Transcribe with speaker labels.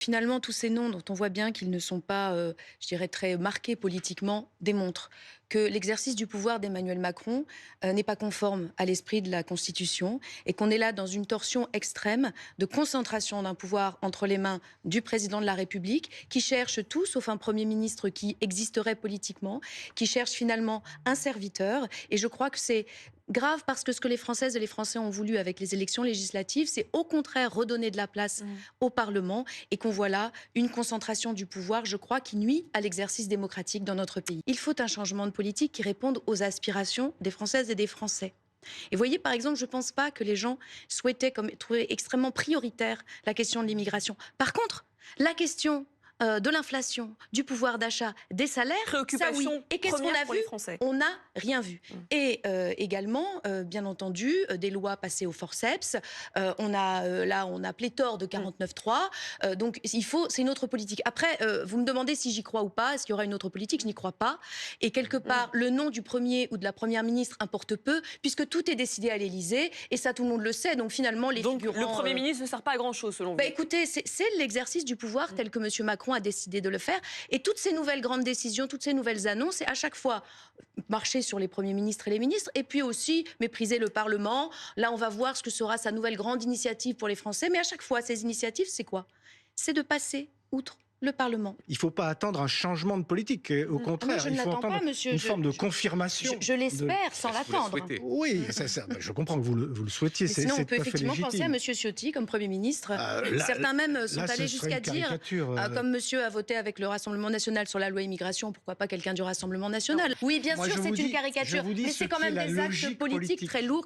Speaker 1: Finalement, tous ces noms dont on voit bien qu'ils ne sont pas, je dirais, très marqués politiquement, démontrent que l'exercice du pouvoir d'Emmanuel Macron n'est pas conforme à l'esprit de la Constitution et qu'on est là dans une torsion extrême de concentration d'un pouvoir entre les mains du président de la République, qui cherche tout sauf un Premier ministre qui existerait politiquement, qui cherche finalement un serviteur. Et je crois que c'est grave parce que ce que les Françaises et les Français ont voulu avec les élections législatives, c'est au contraire redonner de la place au Parlement et qu'on voit là une concentration du pouvoir, je crois, qui nuit à l'exercice démocratique dans notre pays. Il faut un changement de politique qui réponde aux aspirations des Françaises et des Français. Et vous voyez, par exemple, je ne pense pas que les gens souhaitaient trouver extrêmement prioritaire la question de l'immigration. Par contre, la question de l'inflation, du pouvoir d'achat, des salaires, ça oui.
Speaker 2: Préoccupation
Speaker 1: Et qu'est-ce qu'on a
Speaker 2: première pour
Speaker 1: vu?
Speaker 2: les Français.
Speaker 1: On n'a rien vu. Et également, bien entendu, des lois passées au forceps. On a pléthore de 49.3. Donc, c'est une autre politique. Après, vous me demandez si j'y crois ou pas. Est-ce qu'il y aura une autre politique? Je n'y crois pas. Et quelque part, le nom du premier ou de la première ministre importe peu, puisque tout est décidé à l'Élysée. Et ça, tout le monde le sait. Donc, finalement, les
Speaker 2: Donc
Speaker 1: figurants...
Speaker 2: le Premier ministre ne sert pas à grand-chose, selon vous.
Speaker 1: Écoutez, c'est l'exercice du pouvoir tel que M. Macron a décidé de le faire. Et toutes ces nouvelles grandes décisions, toutes ces nouvelles annonces, c'est à chaque fois marcher sur les premiers ministres et les ministres, et puis aussi mépriser le Parlement. Là, on va voir ce que sera sa nouvelle grande initiative pour les Français. Mais à chaque fois, ces initiatives, c'est quoi? C'est de passer outre le Parlement.
Speaker 3: Il ne faut pas attendre un changement de politique. Au contraire, il faut attendre une forme de confirmation.
Speaker 1: Je l'espère, sans l'attendre.
Speaker 3: Oui, je comprends que vous le souhaitiez.
Speaker 1: Mais sinon, on peut
Speaker 3: tout à fait
Speaker 1: effectivement
Speaker 3: légitime.
Speaker 1: penser à M. Ciotti comme Premier ministre. Certains même sont allés jusqu'à dire, comme monsieur a voté avec le Rassemblement national sur la loi immigration, pourquoi pas quelqu'un du Rassemblement national? Oui, bien sûr, c'est une caricature, mais c'est quand même des actes politiques très lourds.